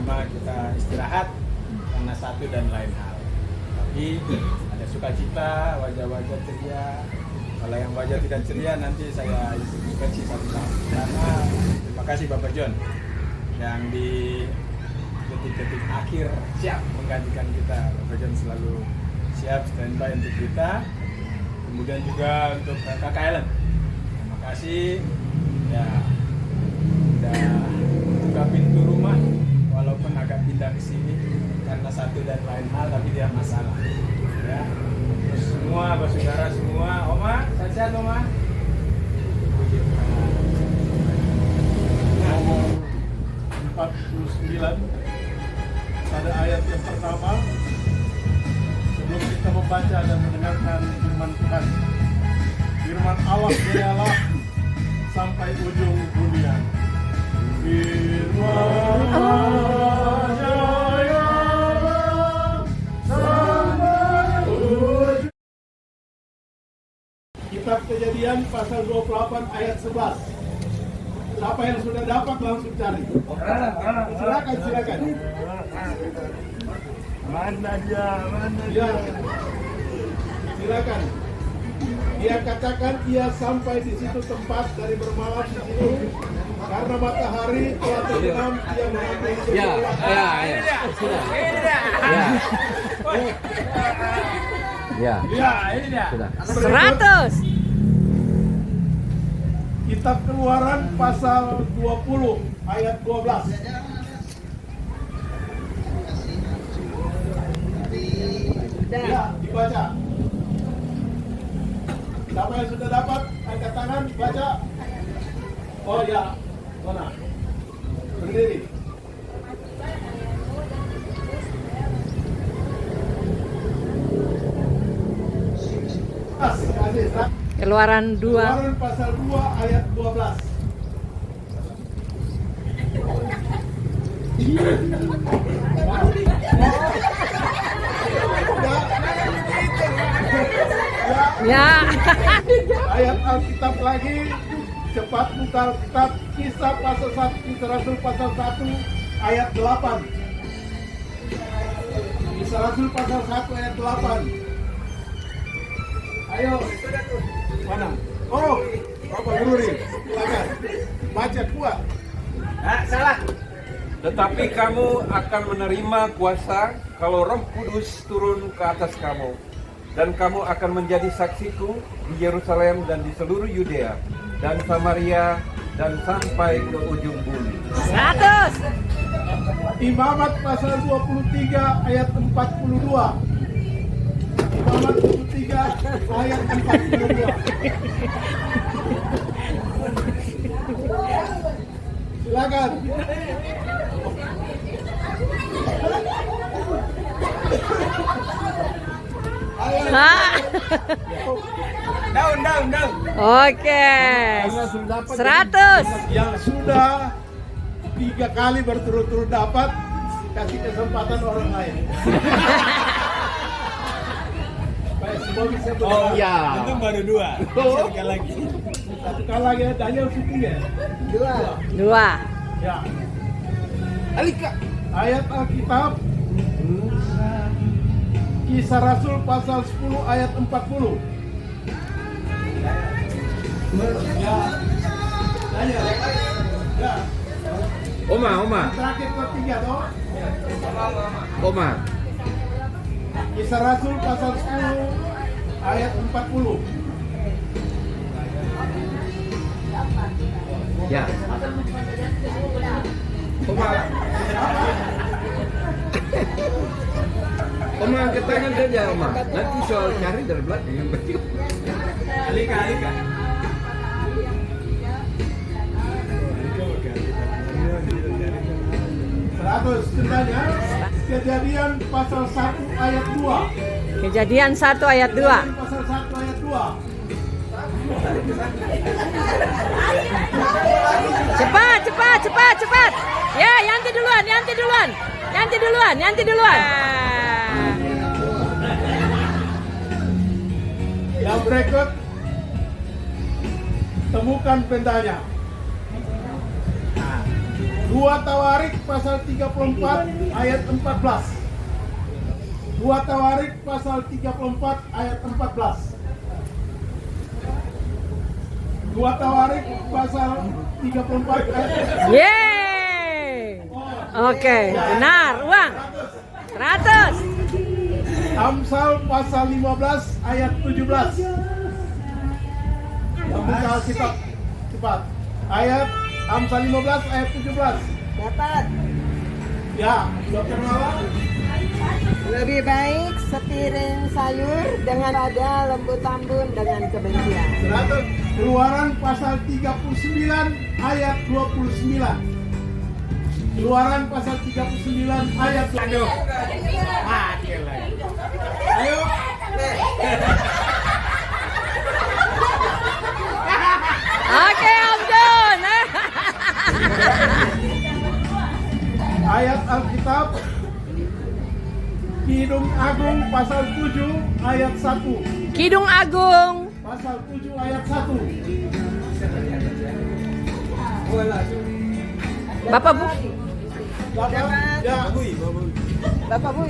cuma kita istirahat karena satu dan lain hal. Tapi ada sukacita, wajah-wajah ceria. Kalau yang wajah tidak ceria nanti saya inspeksi satu-satu. Karena terima kasih Bapak John yang di detik-detik akhir siap menggantikan kita. Bapak John selalu siap standby untuk kita. Kemudian juga untuk Kakak Ellen. Terima kasih. Ya, udah buka pintu rumah walaupun agak pindah ke sini karena satu dan lain hal, tapi tidak masalah. Ya, terus semua bersaudara semua, Oma, sehat-sehat Oma. Ngomong 49 pada ayat yang pertama, sebelum kita membaca dan mendengarkan firman Tuhan, firman Allah dialah sampai ujung dunia. Firman Kitab Kejadian pasal 28 ayat 11. Siapa yang sudah dapat langsung cari. Silakan. Mana dia? Silakan. Dia katakan ia sampai di situ tempat dari bermalam di situ karena matahari telah terbenam, dia mengambil Sudah. Ini dia. Sudah. 100. Kitab Keluaran pasal 20 ayat 12. Ya, dibaca. Siapa yang sudah dapat, angkat tangan, baca. Oh ya, mana? Berdiri. Asik. Keluaran 2. Keluaran pasal 2 ayat 12. Ya. Ayat Alkitab lagi, cepat buka Alkitab Kisah pasal 1, Kisah Rasul pasal 1 ayat 8. Kisah Rasul pasal 1 ayat 8. Ayo. Mana? Oh, Bapak Gururi, silakan. Baca kuat. Salah. Tetapi kamu akan menerima kuasa kalau Roh Kudus turun ke atas kamu. Dan kamu akan menjadi saksiku di Yerusalem dan di seluruh Yudea dan Samaria dan sampai ke ujung bumi. 100. Imamat pasal 23 ayat 42. Imamat 23 ayat 42. Silakan. Daun. Oke. 100. Yang sudah 3 kali berturut-turut dapat, kasih kesempatan orang lain. Baik, semua bisa Oh bergerak. ya. Itu baru 2. Sekali lagi. Satu kali lagi, Daniel syuting ya? 2. Ya. Alika. Ayat Alkitab Kisah Rasul pasal 10 ayat 40. Ya. Daniel. Ya. Oma. Terakhir ketiga toh. Oma. Kisah Rasul pasal 10 ayat 40. Ya. Oma. Oma angkat tangan saja Oma. Nanti soal cari dari belakang yang penting. Alika. 100 tendanya. Kejadian pasal 1 ayat 2. Kejadian 1 ayat 2. Pasal 1 ayat 2. Cepat. Ya, Yanti duluan. Yang berikut, temukan bendanya. Nah, 2 2 Tawarik pasal 34 ayat 14. 2 Tawarik pasal 34 ayat 14. 2 Tawarik pasal 34 ayat 14. Yeay. Oke, benar. Uang. 100. Amsal pasal 15 ayat 17. Buka Alkitab cepat. Ayat Amsal 15 ayat 17. Dapat. Ya, Dokter Mala. Lebih baik sepiring sayur dengan ada lembu tambun dengan kebencian. 100. Keluaran pasal 39 ayat 29. Keluaran pasal 39 ayat 29. Ayo. Oke, Om Jun. Ayat Alkitab Kidung Agung pasal 7 ayat 1. Kidung Agung. Pasal 7 ayat 1. Bapak Bu. Bapak, ya. Bapak Bu,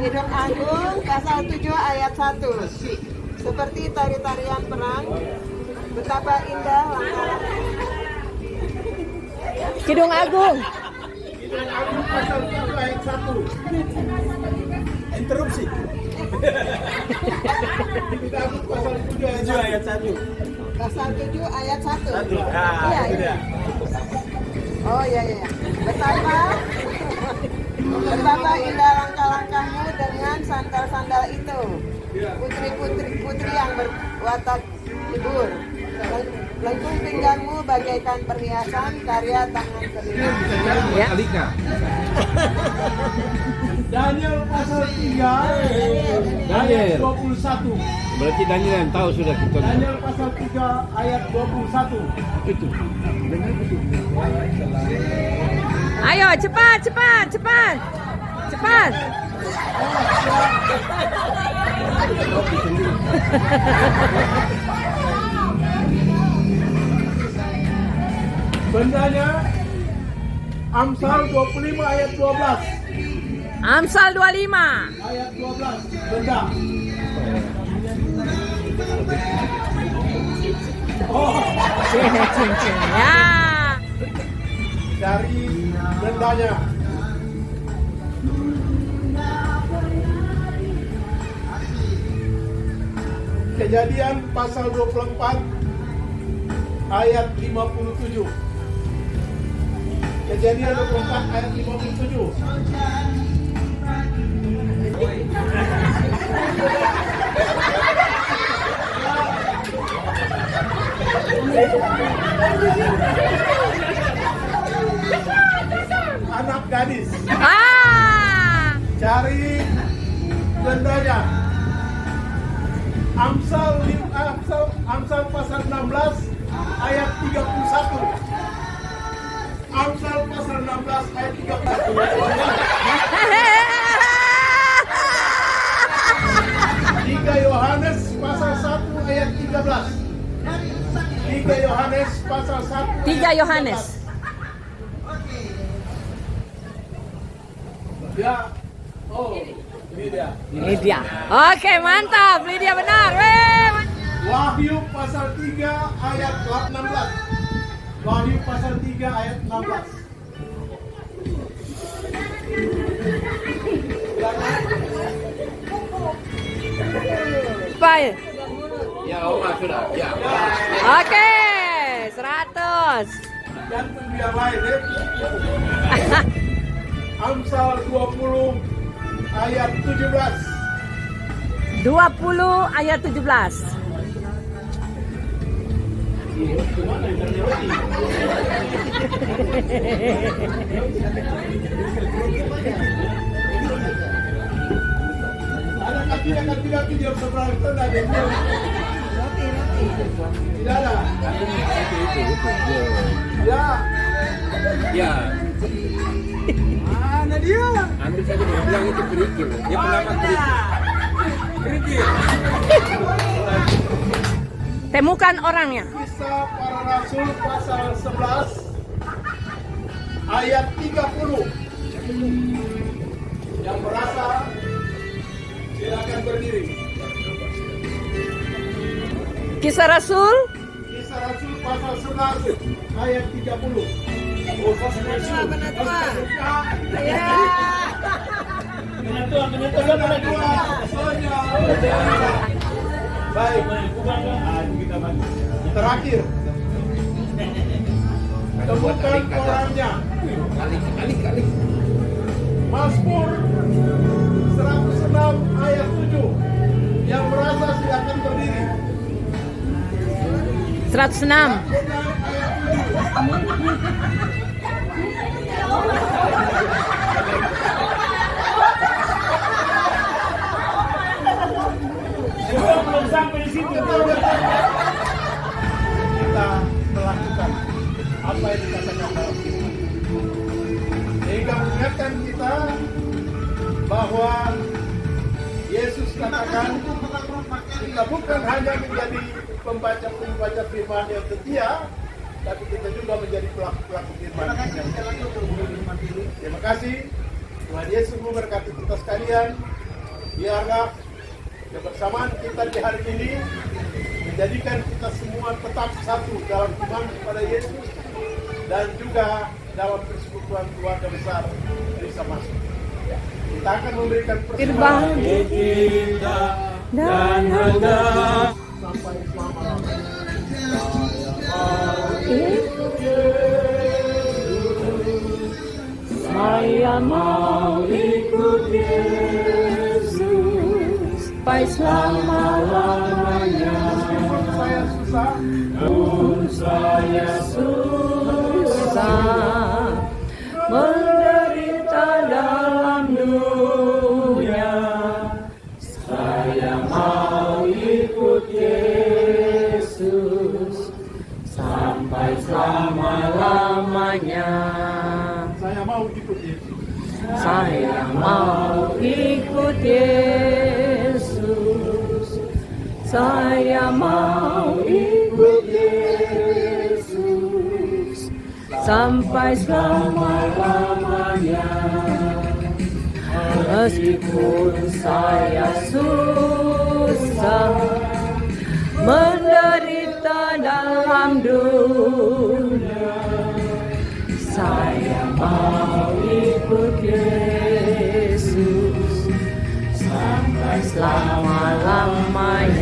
Kidung Agung pasal 7 ayat 1. Seperti tari-tarian perang, betapa indah langkah-langkah. Kidung Agung. Kidung Agung pasal 7 ayat 1. Interupsi. Kidung Agung pasal 7 ayat 1. Pasal 7 ayat 1. Nah, Iya, itu iya. dia. Oh iya iya. Betapa indah langkah-langkahmu dengan sandal-sandal itu. Putri yang berwatak libur. Lengkung pinggangmu bagaikan perhiasan karya tangan keringat. Ya. Alika. Daniel pasal 3 ayat 21. Berarti Daniel yang tahu sudah kita. Daniel pasal 3 ayat 21. Itu. Ayo, cepat, cepat, cepat. Cepat. Bendanya Amsal 25 ayat 12. Amsal 25. Ayat 12. Benda. Oh, Cincin. Ya. dari bendanya. Kejadian pasal 24 ayat 57. Kejadian 24 ayat 57. Anak gadis, Ah. cari bendanya. Amsal pasal 16 ayat 31. Amsal pasal 16 ayat 31. 3 Yohanes pasal 1 ayat 13. 3 Yohanes pasal 1 3 ayat Yohanes. 13. Ya. Oh, ini dia. Ini dia. Oke, mantap. Lydia benar. Weh. Wahyu pasal 3 ayat 16. Wahyu pasal 3 ayat 16. Baik. Ya, Oma sudah. Ya. Oke, 100. Jantung biar lain ya. Amsal 20 ayat 17. 20 ayat 17. Ada kaki-kaki di seberang itu ada yang tidak ada. Ya. Ya. Mana dia? Ambil saja dia bilang itu kerikil. Dia pendapat kerikil. Temukan orangnya. Kisah para Rasul pasal 11 ayat 30. Yang merasa silakan berdiri. Kisah Rasul Kisah Rasul pasal 11 ayat 30. Oh, baik. Terakhir. Temukan orangnya. Kali. Mazmur 106 ayat 7. Yang merasa silakan berdiri. 106. Belum sampai di situ. Kita melakukan apa yang dikatakan dalam firman. Sehingga mengingatkan kita bahwa Yesus katakan kita bukan hanya menjadi pembaca firman yang setia, tapi kita juga menjadi pelaku firman. Terima kasih. Tuhan Yesus memberkati kita sekalian. Biarlah kebersamaan kita di hari ini menjadikan kita semua tetap satu dalam iman kepada Yesus dan juga dalam persekutuan keluarga besar Risa Masuk. Kita akan memberikan persembahan Dan hendak sampai selama-lamanya. saya mau ikut Yesus sampai selama-lamanya. Meskipun saya susah, Menderita dalam dunia, saya mau ikut Yesus sampai selama-lamanya. Saya mau ikut Yesus. Saya mau ikut Yesus. Saya mau ikut Yesus sampai selama-lamanya. Meskipun saya susah, menderita dalam dunia, saya mau ikut Yesus sampai selama-lamanya.